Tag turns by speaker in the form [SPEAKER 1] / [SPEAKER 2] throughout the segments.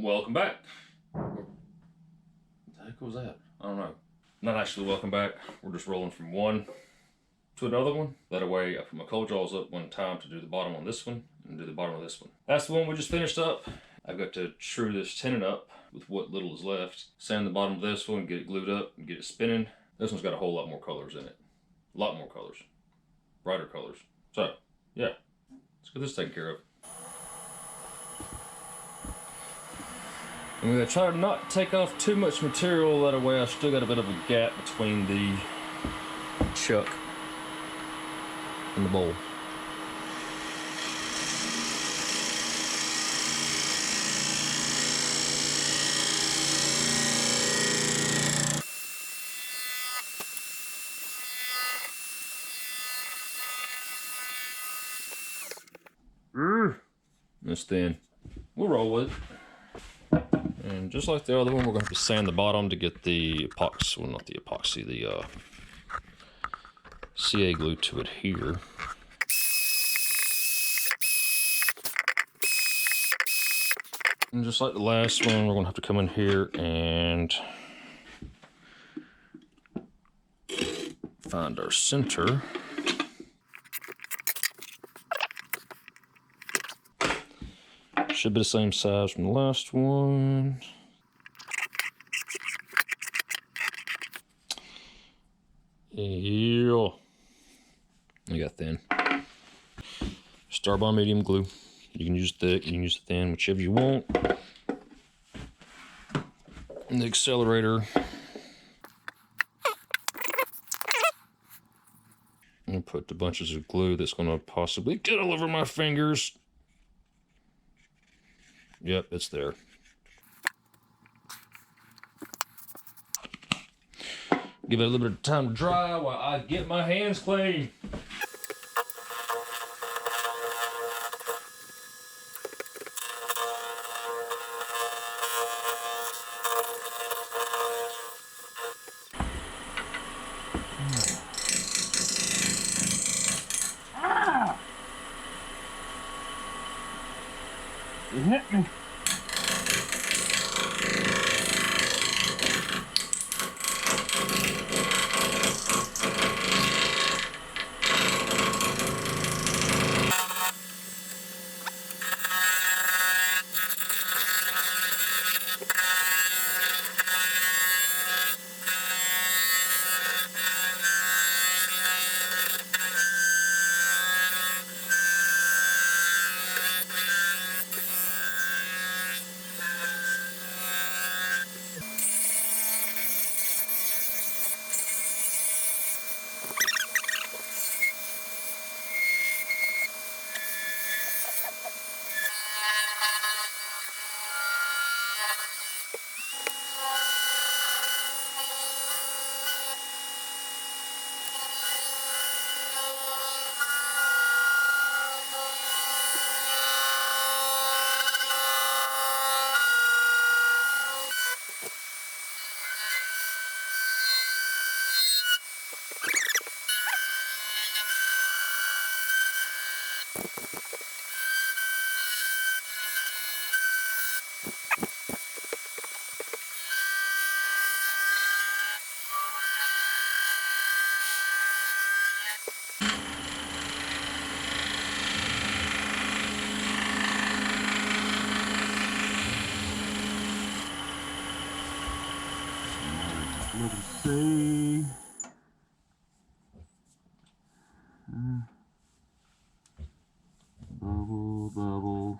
[SPEAKER 1] Welcome back. What the heck was that? I don't know. Not actually welcome back. We're just rolling from one to another one. That way I put my cold jaws up one time to do the bottom on this one and do the bottom of this one. That's the one we just finished up. I've got to true this tenon up with what little is left. Sand the bottom of this one, get it glued up and get it spinning. This one's got a whole lot more colors in it. A lot more colors. Brighter colors. So, yeah. Let's get this taken care of. I'm going to try to not take off too much material, that way I still got a bit of a gap between the chuck and the bowl. It's thin. We'll roll with it. And just like the other one, we're going to have to sand the bottom to get the epoxy, well, not the epoxy, the CA glue to adhere. And just like the last one, we're going to have to come in here and find our center. Should be the same size from the last one. Yeah. I got thin. Starbond medium glue. You can use thick, you can use thin, whichever you want. And the accelerator. And put the bunches of glue that's going to possibly get all over my fingers. Yep, it's there. Give it a little bit of time to dry while I get my hands clean.
[SPEAKER 2] It hit me. Let us see. Bubble.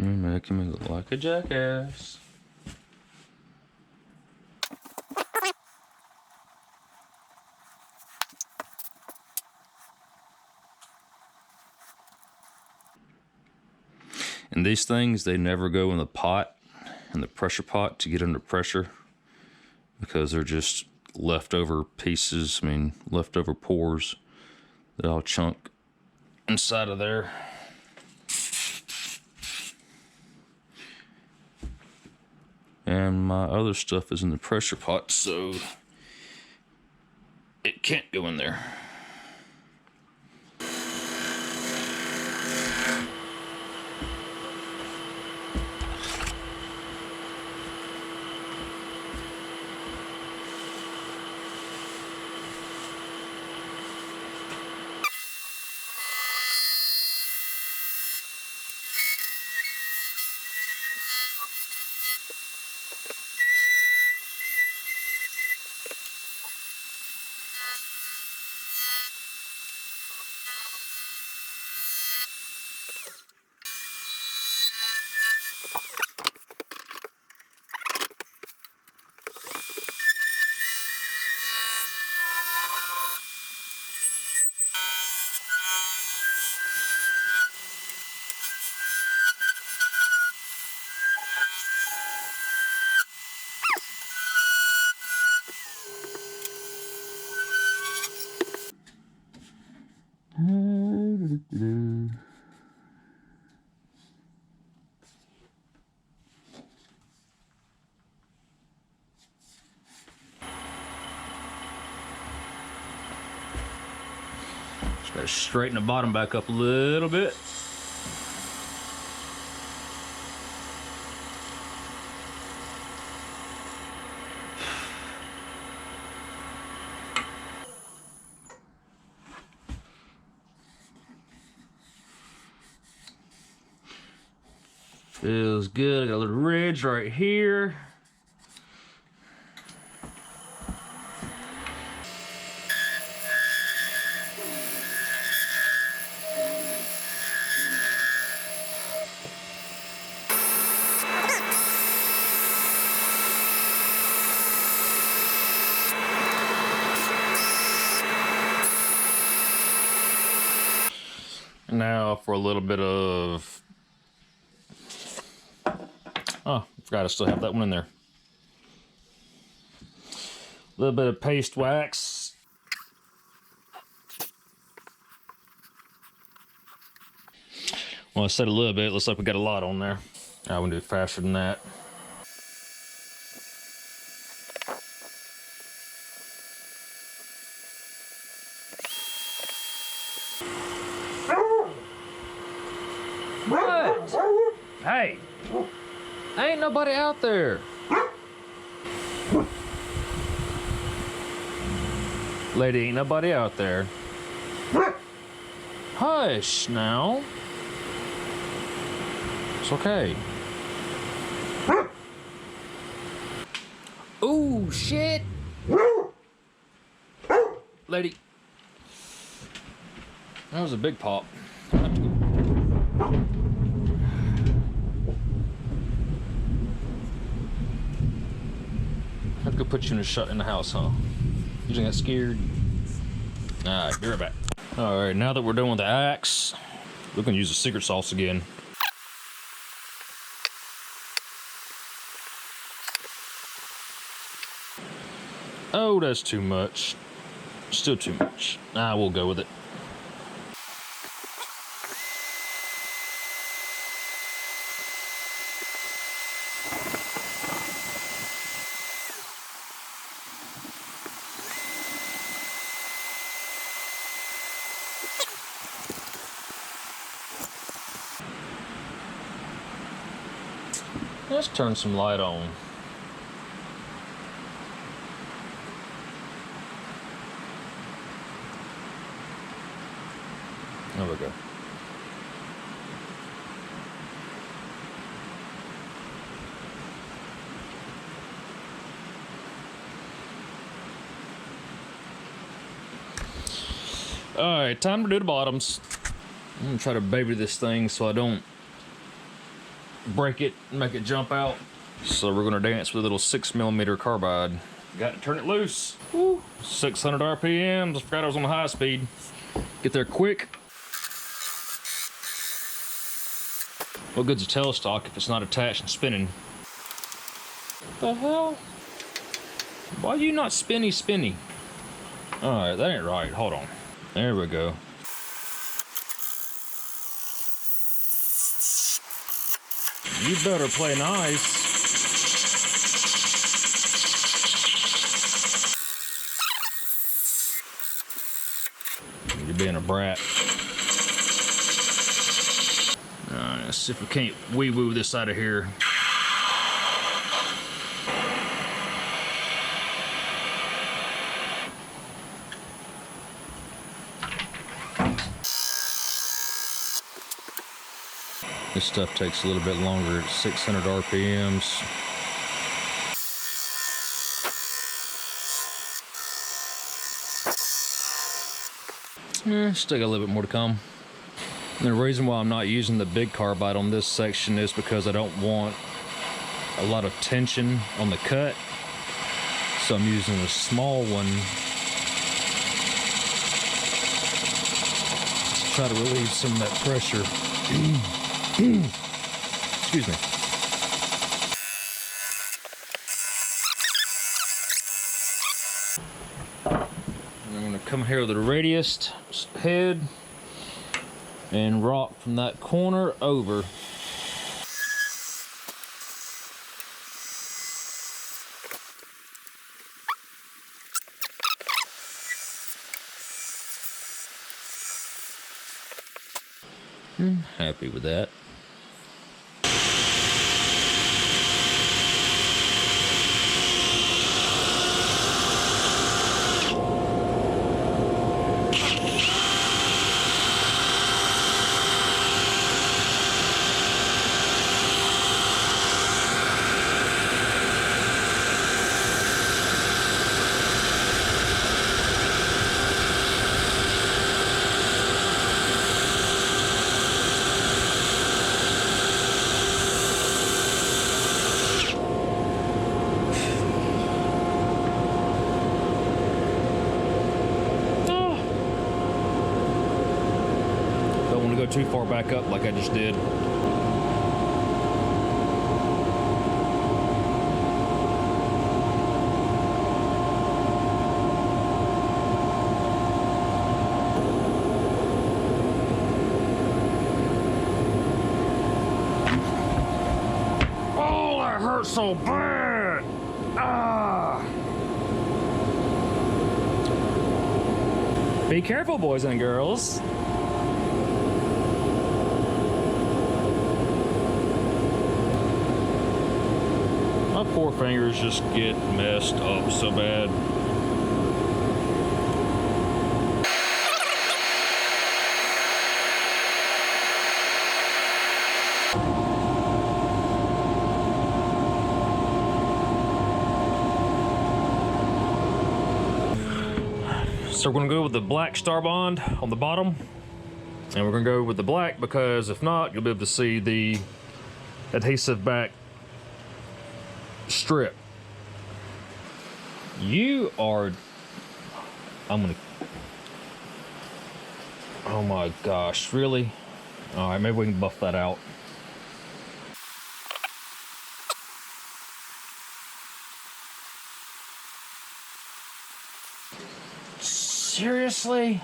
[SPEAKER 1] You're making me look like a jackass. And these things, they never go in the pot, in the pressure pot to get under pressure, because they're just leftover pieces, leftover pores that I'll chunk inside of there. And my other stuff is in the pressure pot, so it can't go in there. Just gotta straighten the bottom back up a little bit. Feels good. I got a little ridge right here. Now for a little bit of, oh, I forgot I still have that one in there. A little bit of paste wax. Well, I said a little bit, looks like we got a lot on there. I want to do it faster than that. What? Hey, ain't nobody out there. Lady, ain't nobody out there. Hush now. It's okay. Oh, shit. Lady. That was a big pop. I have to go put you in the house, huh? You just got scared. Alright, be right back. Alright, now that we're done with the axe, we're gonna use the secret sauce again. Oh, that's too much. Still too much. We'll go with it. Let's turn some light on. There we go. All right, time to do the bottoms. I'm gonna try to baby this thing so I don't break it, make it jump out. So we're gonna dance with a little 6mm carbide. Got to turn it loose. Woo. 600 RPMs. I forgot I was on the high speed. Get there quick. What good's a tailstock if it's not attached and spinning? The hell? Why are you not spinny? Alright, that ain't right. Hold on. There we go. You better play nice. You're being a brat. Alright, let's see if we can't wee-woo this out of here. This stuff takes a little bit longer. It's 600 RPMs. Still got a little bit more to come. And the reason why I'm not using the big carbide on this section is because I don't want a lot of tension on the cut. So I'm using a small one to try to relieve some of that pressure. Excuse me. And I'm going to come here with the radius head and rock from that corner over. I'm happy with that. Too far back up like I just did. Oh, that hurts so bad. Ah. Be careful, boys and girls. My poor fingers just get messed up so bad. So we're gonna go with the black star bond on the bottom, and we're gonna go with the black because if not, you'll be able to see the adhesive back strip. You are, I'm gonna, oh my gosh, really? All right, maybe we can buff that out. Seriously?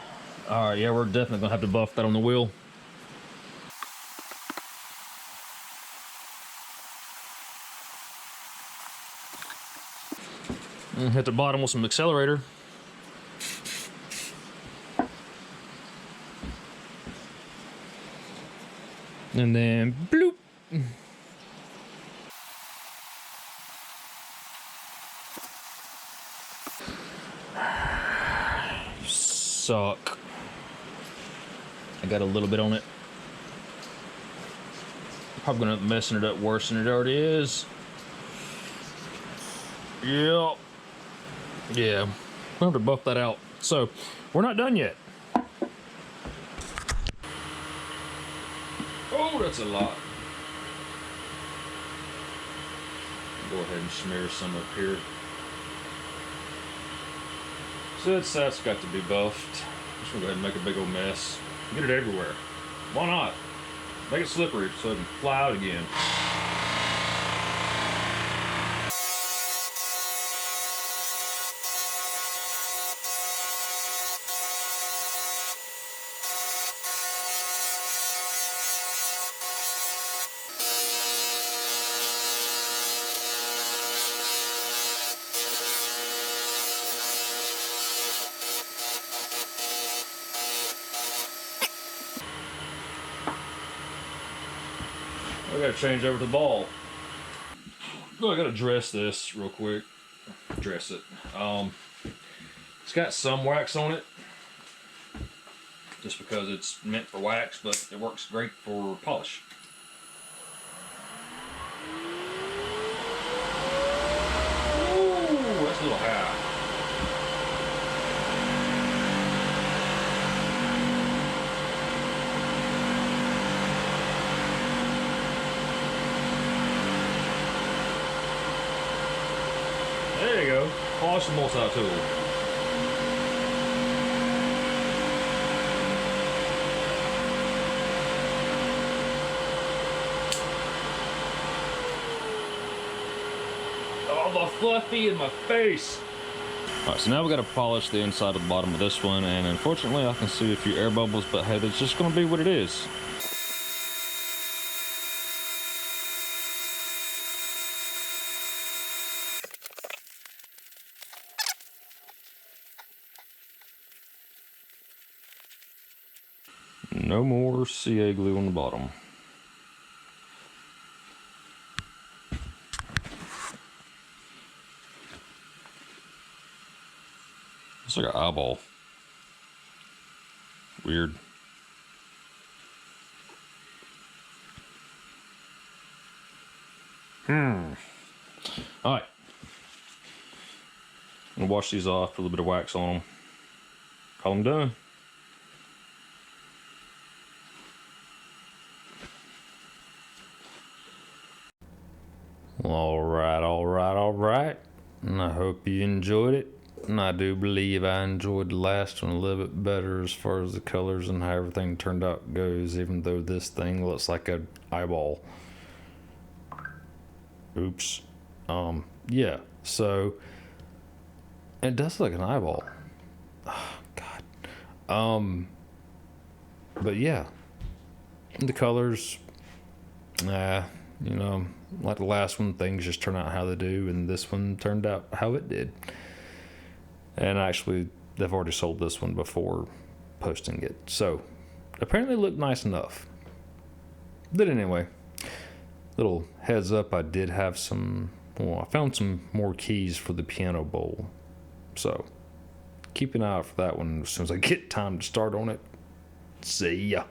[SPEAKER 1] All right, yeah, we're definitely gonna have to buff that on the wheel. And hit the bottom with some accelerator. And then bloop. Suck. I got a little bit on it. Probably gonna end up messing it up worse than it already is. Yep. Yeah, we'll have to buff that out. So, we're not done yet. Oh, that's a lot. Go ahead and smear some up here. So that's got to be buffed. Just gonna go ahead and make a big old mess. Get it everywhere. Why not? Make it slippery so it can fly out again. I gotta change over to the ball. Oh, I gotta dress this real quick. Dress it. It's got some wax on it, just because it's meant for wax, but it works great for polish. Ooh, that's a little high. There you go. Polish the multi-tool. Oh, the fluffy in my face. All right, so now we got to polish the inside of the bottom of this one, and unfortunately I can see a few air bubbles, but hey, that's just going to be what it is. No more CA glue on the bottom. It's like an eyeball. Weird. Alright. I'm gonna wash these off, put a little bit of wax on them. Call them done. Alright. And I hope you enjoyed it. And I do believe I enjoyed the last one a little bit better as far as the colors and how everything turned out goes, even though this thing looks like an eyeball. Oops. Yeah, so it does look like an eyeball. Oh, God. But yeah, the colors, you know, like the last one, things just turn out how they do, and this one turned out how it did. And actually, they've already sold this one before posting it, so apparently it looked nice enough. But anyway, little heads up, I did have I found some more keys for the piano bowl, so keep an eye out for that one as soon as I get time to start on it. See ya.